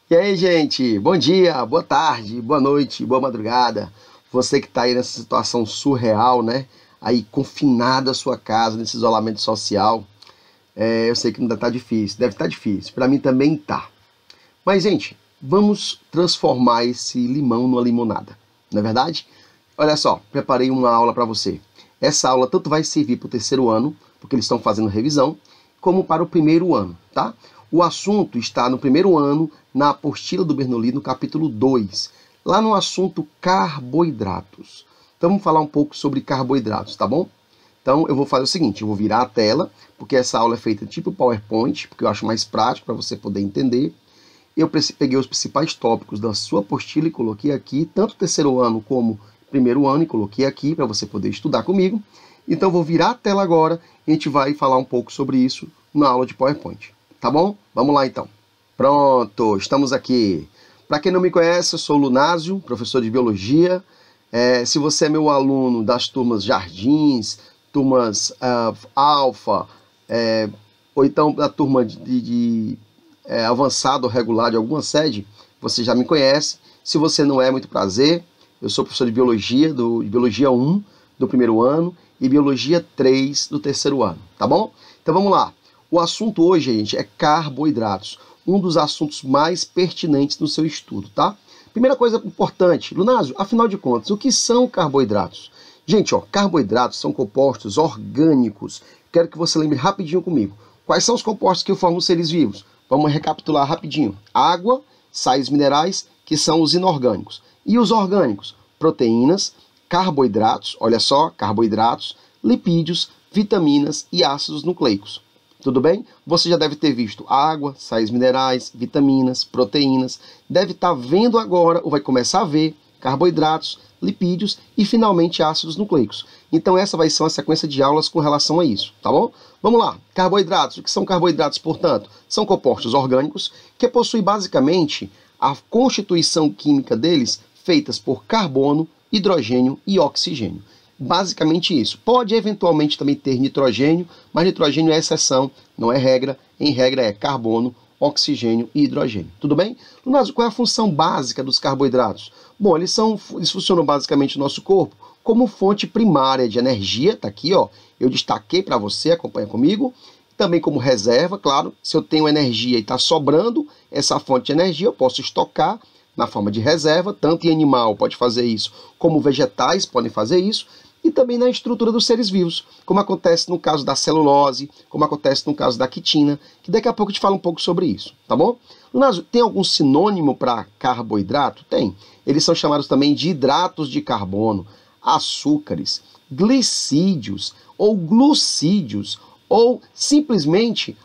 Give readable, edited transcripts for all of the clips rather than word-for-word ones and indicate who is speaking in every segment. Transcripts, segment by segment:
Speaker 1: E aí, gente? Bom dia, boa tarde, boa noite, boa madrugada. Você que está aí nessa situação surreal, né? Aí confinado à sua casa, nesse isolamento social. Eu sei que ainda está difícil, deve estar difícil. Para mim também tá. Mas, gente, vamos transformar esse limão numa limonada, não é verdade? Olha só, preparei uma aula para você. Essa aula tanto vai servir para o terceiro ano, porque eles estão fazendo revisão, como para o primeiro ano, tá? O assunto está no primeiro ano, na apostila do Bernoulli, no capítulo 2, lá no assunto carboidratos. Então vamos falar um pouco sobre carboidratos, tá bom? Então eu vou fazer o seguinte, eu vou virar a tela, porque essa aula é feita tipo PowerPoint, porque eu acho mais prático para você poder entender. Eu peguei os principais tópicos da sua apostila e coloquei aqui, tanto terceiro ano como primeiro ano, e coloquei aqui para você poder estudar comigo. Então vou virar a tela agora e a gente vai falar um pouco sobre isso na aula de PowerPoint. Tá bom? Vamos lá então. Pronto, estamos aqui. Para quem não me conhece, eu sou o Lunásio, professor de Biologia. Se você é meu aluno das turmas Jardins, turmas Alfa, ou então da turma de avançado ou regular de alguma sede, você já me conhece. Se você não é, muito prazer. Eu sou professor de Biologia, de Biologia 1 do primeiro ano e Biologia 3 do terceiro ano, tá bom? Então vamos lá. O assunto hoje, gente, é carboidratos, um dos assuntos mais pertinentes no seu estudo, tá? Primeira coisa importante, Lunásio, afinal de contas, o que são carboidratos? Gente, ó, carboidratos são compostos orgânicos. Quero que você lembre rapidinho comigo. Quais são os compostos que formam os seres vivos? Vamos recapitular rapidinho. Água, sais minerais, que são os inorgânicos. E os orgânicos? Proteínas, carboidratos, olha só, carboidratos, lipídios, vitaminas e ácidos nucleicos. Tudo bem? Você já deve ter visto água, sais minerais, vitaminas, proteínas. Deve estar vendo agora, ou vai começar a ver, carboidratos, lipídios e, finalmente, ácidos nucleicos. Então, essa vai ser uma sequência de aulas com relação a isso, tá bom? Vamos lá. Carboidratos. O que são carboidratos, portanto? São compostos orgânicos que possuem, basicamente, a constituição química deles feitas por carbono, hidrogênio e oxigênio. Basicamente isso. Pode eventualmente também ter nitrogênio, mas nitrogênio é exceção, não é regra. Em regra é carbono, oxigênio e hidrogênio. Tudo bem? Mas qual é a função básica dos carboidratos? Bom, eles funcionam basicamente no nosso corpo como fonte primária de energia, tá aqui, ó. Eu destaquei para você, acompanha comigo. Também como reserva, claro. Se eu tenho energia e está sobrando essa fonte de energia, eu posso estocar na forma de reserva, tanto em animal pode fazer isso, como vegetais podem fazer isso, e também na estrutura dos seres vivos, como acontece no caso da celulose, como acontece no caso da quitina, que daqui a pouco eu te falo um pouco sobre isso, tá bom? Lunásio, tem algum sinônimo para carboidrato? Tem. Eles são chamados também de hidratos de carbono, açúcares, glicídios ou glucídios, ou simplesmente,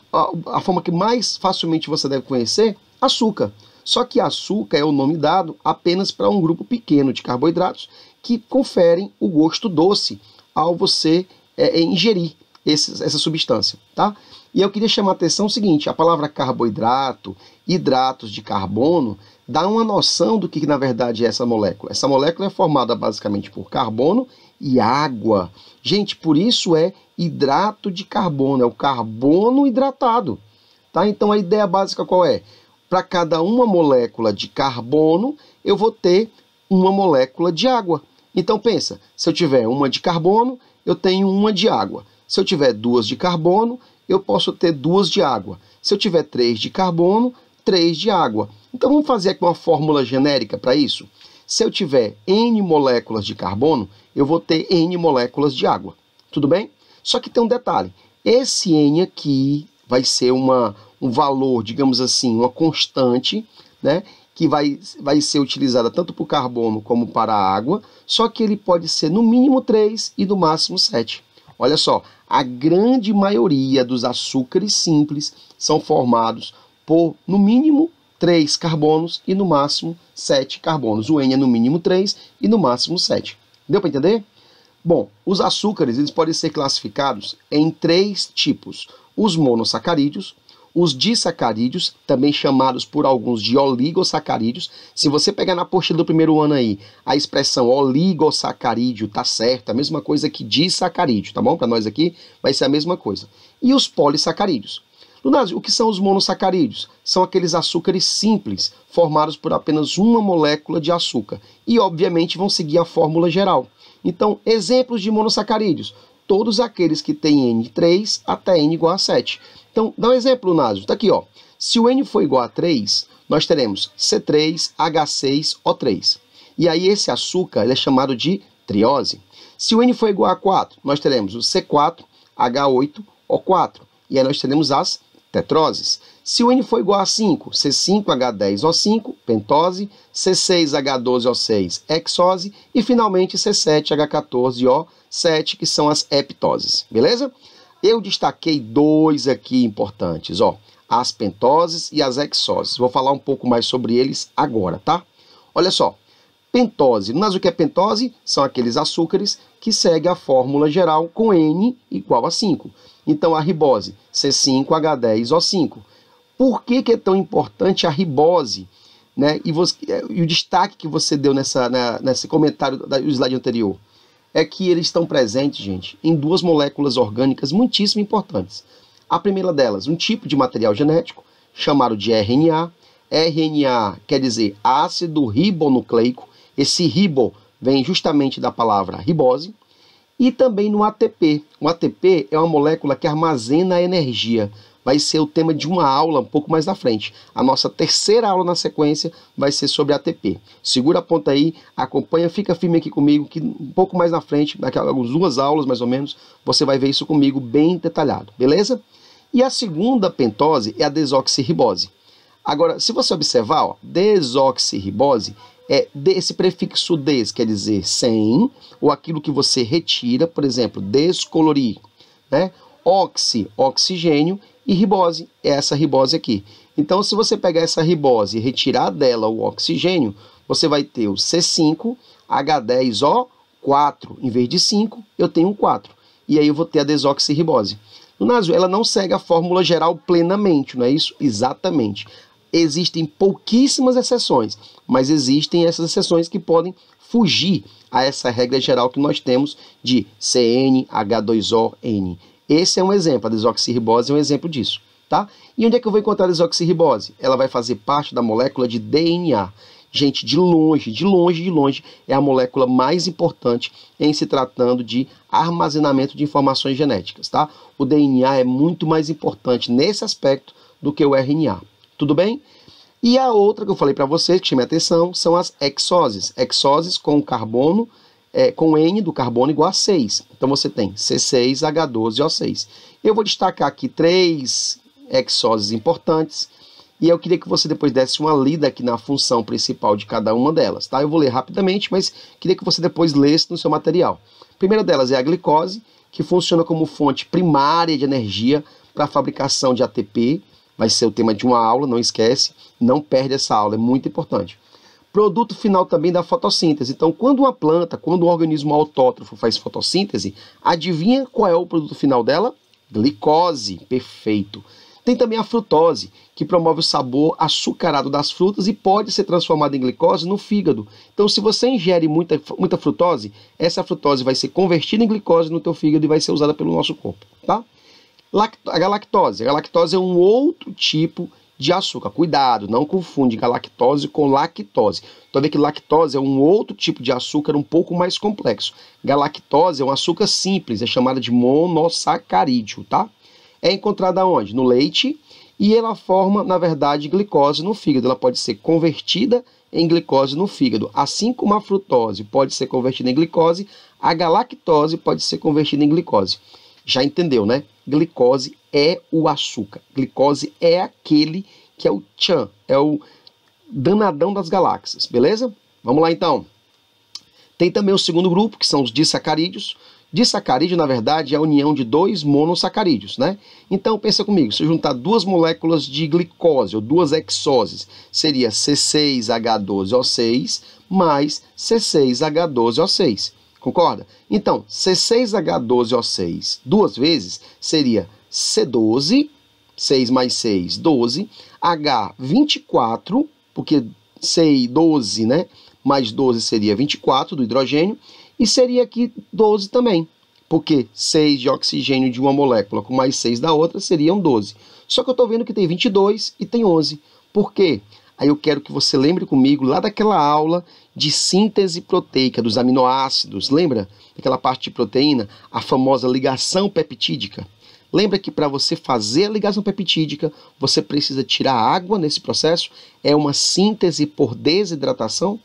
Speaker 1: a forma que mais facilmente você deve conhecer, açúcar. Só que açúcar é o nome dado apenas para um grupo pequeno de carboidratos que conferem o gosto doce ao você ingerir essa substância, tá? E eu queria chamar a atenção o seguinte, a palavra carboidrato, hidratos de carbono, dá uma noção do que na verdade é essa molécula. Essa molécula é formada basicamente por carbono e água. Gente, por isso é hidrato de carbono, é o carbono hidratado, tá? Então a ideia básica qual é? Para cada uma molécula de carbono, eu vou ter uma molécula de água. Então pensa, se eu tiver uma de carbono, eu tenho uma de água. Se eu tiver duas de carbono, eu posso ter duas de água. Se eu tiver 3 de carbono, 3 de água. Então vamos fazer aqui uma fórmula genérica para isso. Se eu tiver N moléculas de carbono, eu vou ter N moléculas de água. Tudo bem? Só que tem um detalhe. Esse N aqui vai ser um valor, digamos assim, uma constante, né, que vai ser utilizada tanto para o carbono como para a água, só que ele pode ser no mínimo 3 e no máximo 7. Olha só, a grande maioria dos açúcares simples são formados por, no mínimo, 3 carbonos e no máximo 7 carbonos. O N é no mínimo 3 e no máximo 7. Deu para entender? Bom, os açúcares eles podem ser classificados em 3 tipos. Os monossacarídeos, os disacarídeos, também chamados por alguns de oligosacarídeos. Se você pegar na apostila do primeiro ano aí, a expressão oligosacarídeo tá certo, a mesma coisa que disacarídeo, tá bom? Para nós aqui vai ser a mesma coisa. E os polissacarídeos. Lunásio, o que são os monossacarídeos? São aqueles açúcares simples, formados por apenas uma molécula de açúcar. E, obviamente, vão seguir a fórmula geral. Então, exemplos de monossacarídeos. Todos aqueles que têm N3 até N igual a 7. Então, dá um exemplo, Lunásio. Está aqui, ó. Se o N for igual a 3, nós teremos C3H6O3. E aí, esse açúcar ele é chamado de triose. Se o N for igual a 4, nós teremos o C4H8O4. E aí, nós teremos as tetroses. Se o N for igual a 5, C5H10O5, pentose, C6H12O6, hexose e finalmente C7H14O7, que são as heptoses, beleza? Eu destaquei dois aqui importantes, ó, as pentoses e as hexoses. Vou falar um pouco mais sobre eles agora, tá? Olha só, pentose. Mas o que é pentose? São aqueles açúcares que seguem a fórmula geral com N igual a 5. Então, a ribose, C5H10O5. Por que é tão importante a ribose? Né? E o destaque que você deu nesse comentário do slide anterior é que eles estão presentes, gente, em duas moléculas orgânicas muitíssimo importantes. A primeira delas, um tipo de material genético chamado de RNA. RNA quer dizer ácido ribonucleico. Esse ribo vem justamente da palavra ribose. E também no ATP. O ATP é uma molécula que armazena energia. Vai ser o tema de uma aula um pouco mais na frente. A nossa terceira aula na sequência vai ser sobre ATP. Segura a ponta aí, acompanha, fica firme aqui comigo, que um pouco mais na frente, daqui a algumas 2 aulas mais ou menos, você vai ver isso comigo bem detalhado, beleza? E a segunda pentose é a desoxirribose. Agora, se você observar, ó, desoxirribose é esse prefixo des, quer dizer sem, ou aquilo que você retira, por exemplo, descolorir, né? Oxigênio, e ribose, é essa ribose aqui. Então, se você pegar essa ribose e retirar dela o oxigênio, você vai ter o C5H10O4. Em vez de 5, eu tenho um 4. E aí eu vou ter a desoxirribose. Lunásio, ela não segue a fórmula geral plenamente, não é isso? Exatamente. Existem pouquíssimas exceções, mas existem essas exceções que podem fugir a essa regra geral que nós temos de CnH2ON. Esse é um exemplo, a desoxirribose é um exemplo disso, tá? E onde é que eu vou encontrar a desoxirribose? Ela vai fazer parte da molécula de DNA. Gente, de longe, é a molécula mais importante em se tratando de armazenamento de informações genéticas, tá? O DNA é muito mais importante nesse aspecto do que o RNA, tudo bem? E a outra que eu falei para vocês, que chama a atenção, são as hexoses. Hexoses com carbono, com N do carbono igual a 6. Então você tem C6H12O6. Eu vou destacar aqui 3 hexoses importantes e eu queria que você depois desse uma lida aqui na função principal de cada uma delas, tá? Eu vou ler rapidamente, mas queria que você depois lesse no seu material. A primeira delas é a glicose, que funciona como fonte primária de energia para a fabricação de ATP. Vai ser o tema de uma aula, não esquece, não perde essa aula, é muito importante. Produto final também da fotossíntese. Então, quando uma planta, quando um organismo autótrofo faz fotossíntese, adivinha qual é o produto final dela? Glicose, perfeito. Tem também a frutose, que promove o sabor açucarado das frutas e pode ser transformada em glicose no fígado. Então, se você ingere muita frutose, essa frutose vai ser convertida em glicose no teu fígado e vai ser usada pelo nosso corpo, tá? A galactose. A galactose é um outro tipo de açúcar. Cuidado, não confunde galactose com lactose. Então, vê que lactose é um outro tipo de açúcar um pouco mais complexo. Galactose é um açúcar simples, é chamada de monossacarídeo, tá? É encontrada onde? No leite, e ela forma, na verdade, glicose no fígado. Ela pode ser convertida em glicose no fígado. Assim como a frutose pode ser convertida em glicose, a galactose pode ser convertida em glicose. Já entendeu, né? Glicose é o açúcar. Glicose é aquele que é o tchan, é o danadão das galáxias, beleza? Vamos lá então. Tem também o segundo grupo, que são os disacarídeos. Disacarídeo, na verdade, é a união de 2 monossacarídeos, né? Então, pensa comigo, se eu juntar 2 moléculas de glicose, ou 2 hexoses, seria C6H12O6 mais C6H12O6. Concorda? Então, C6H12O6 duas vezes seria C12, 6 mais 6, 12, H24, porque C12, né, mais 12 seria 24 do hidrogênio, e seria aqui 12 também, porque 6 de oxigênio de uma molécula com mais 6 da outra seriam 12. Só que eu estou vendo que tem 22 e tem 11. Por quê? Aí eu quero que você lembre comigo lá daquela aula de síntese proteica dos aminoácidos. Lembra? Aquela parte de proteína, a famosa ligação peptídica. Lembra que para você fazer a ligação peptídica, você precisa tirar água nesse processo? É uma síntese por desidratação?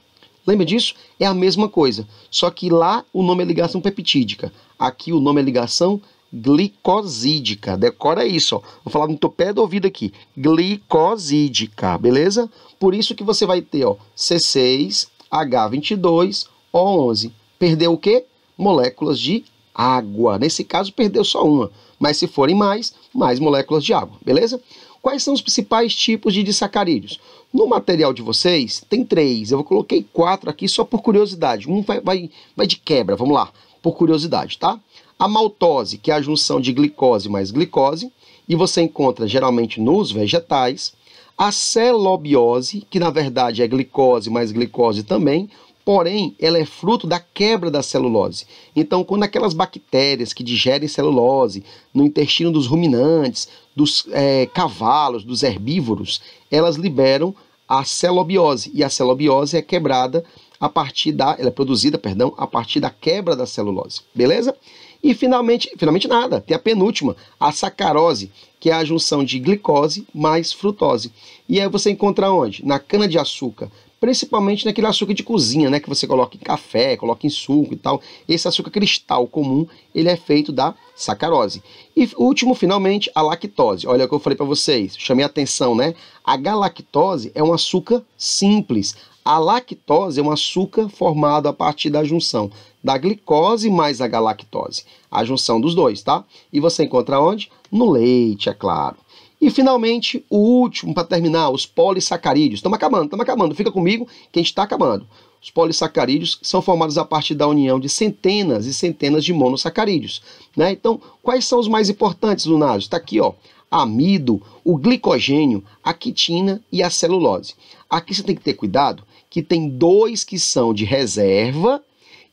Speaker 1: Lembra disso? É a mesma coisa, só que lá o nome é ligação peptídica. Aqui o nome é ligação glicosídica. Decora isso, ó. Vou falar no teu pé do ouvido aqui. Glicosídica, beleza? Por isso que você vai ter, ó, C6H22O11. Perdeu o quê? Moléculas de água. Nesse caso, perdeu só uma. Mas se forem mais moléculas de água, beleza? Quais são os principais tipos de disacarídeos? No material de vocês, tem 3. Eu coloquei 4 aqui só por curiosidade. Um vai de quebra, vamos lá, por curiosidade, tá? A maltose, que é a junção de glicose mais glicose, e você encontra geralmente nos vegetais. A celobiose, que na verdade é glicose mais glicose também, porém, ela é fruto da quebra da celulose. Então, quando aquelas bactérias que digerem celulose no intestino dos ruminantes, dos cavalos, dos herbívoros, elas liberam a celobiose. E a celobiose é quebrada a partir ela é produzida, perdão, a partir da quebra da celulose. Beleza? E finalmente nada, tem a penúltima, a sacarose, que é a junção de glicose mais frutose. E aí você encontra onde? Na cana-de-açúcar. Principalmente naquele açúcar de cozinha, né, que você coloca em café, coloca em suco e tal. Esse açúcar cristal comum, ele é feito da sacarose. E último, finalmente, a lactose. Olha o que eu falei para vocês, chamei a atenção, né? A galactose é um açúcar simples. A lactose é um açúcar formado a partir da junção da glicose mais a galactose. A junção dos dois, tá? E você encontra onde? No leite, é claro. E, finalmente, o último, para terminar, os polissacarídeos. Estamos acabando. Fica comigo que a gente está acabando. Os polissacarídeos são formados a partir da união de centenas e centenas de monossacarídeos, né? Então, quais são os mais importantes, Lunásio? Está aqui, ó. Amido, o glicogênio, a quitina e a celulose. Aqui você tem que ter cuidado que tem 2 que são de reserva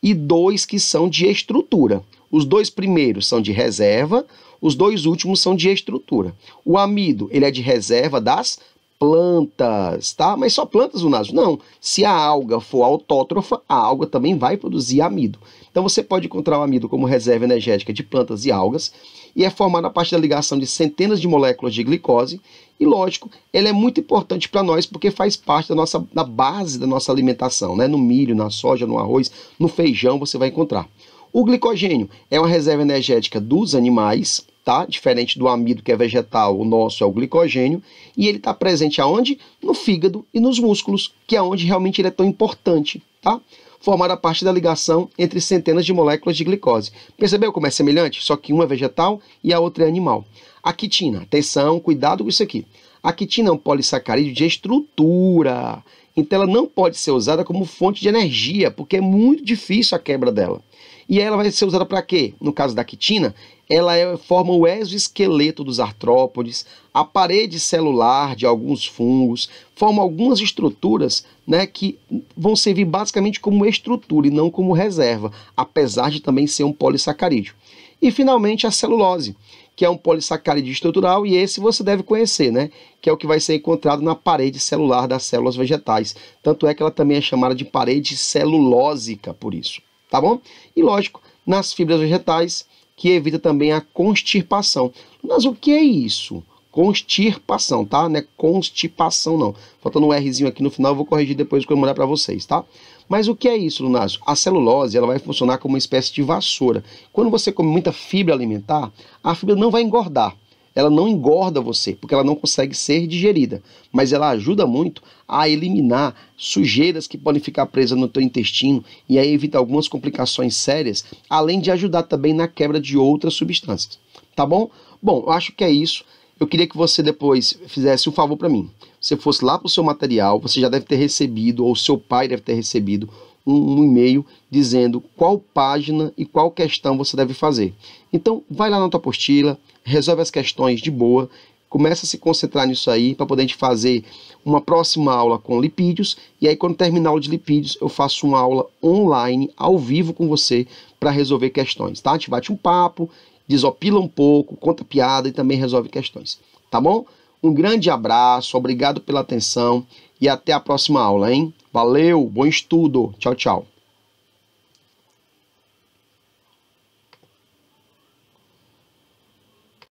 Speaker 1: e 2 que são de estrutura. Os 2 primeiros são de reserva, os 2 últimos são de estrutura. O amido, ele é de reserva das plantas, tá? Mas só plantas, Lunásio? Não. Se a alga for autótrofa, a alga também vai produzir amido. Então você pode encontrar o amido como reserva energética de plantas e algas, e é formado a partir da ligação de centenas de moléculas de glicose, e lógico, ele é muito importante para nós porque faz parte da base da nossa alimentação, né? No milho, na soja, no arroz, no feijão você vai encontrar. O glicogênio é uma reserva energética dos animais, tá? Diferente do amido que é vegetal, o nosso é o glicogênio, e ele está presente aonde? No fígado e nos músculos, que é onde realmente ele é tão importante, tá? Formado a partir da ligação entre centenas de moléculas de glicose. Percebeu como é semelhante? Só que uma é vegetal e a outra é animal. A quitina, atenção, cuidado com isso aqui. A quitina é um polissacarídeo de estrutura, então ela não pode ser usada como fonte de energia, porque é muito difícil a quebra dela. E ela vai ser usada para quê? No caso da quitina, ela forma o exoesqueleto dos artrópodes, a parede celular de alguns fungos, forma algumas estruturas, né, que vão servir basicamente como estrutura e não como reserva, apesar de também ser um polissacarídeo. E finalmente a celulose, que é um polissacarídeo estrutural, e esse você deve conhecer, né, que é o que vai ser encontrado na parede celular das células vegetais. Tanto é que ela também é chamada de parede celulósica por isso. Tá bom? E lógico, nas fibras vegetais, que evita também a constipação. Mas o que é isso? Constipação, tá? Não é constipação, não. Faltando um Rzinho aqui no final, eu vou corrigir depois quando eu mandar para vocês, tá? Mas o que é isso, Lunásio? A celulose, ela vai funcionar como uma espécie de vassoura. Quando você come muita fibra alimentar, a fibra não vai engordar. Ela não engorda você, porque ela não consegue ser digerida, mas ela ajuda muito a eliminar sujeiras que podem ficar presas no teu intestino e aí evita algumas complicações sérias, além de ajudar também na quebra de outras substâncias, tá bom? Bom, eu acho que é isso. Eu queria que você depois fizesse um favor para mim. Você fosse lá para o seu material, você já deve ter recebido, ou seu pai deve ter recebido, um e-mail dizendo qual página e qual questão você deve fazer. Então, vai lá na tua apostila, resolve as questões de boa, começa a se concentrar nisso aí para poder a gente fazer uma próxima aula com lipídios, e aí quando terminar a aula de lipídios, eu faço uma aula online, ao vivo com você, para resolver questões, tá? A gente bate um papo, desopila um pouco, conta piada e também resolve questões. tá bom? Um grande abraço, obrigado pela atenção e até a próxima aula, hein? Valeu, bom estudo, tchau, tchau.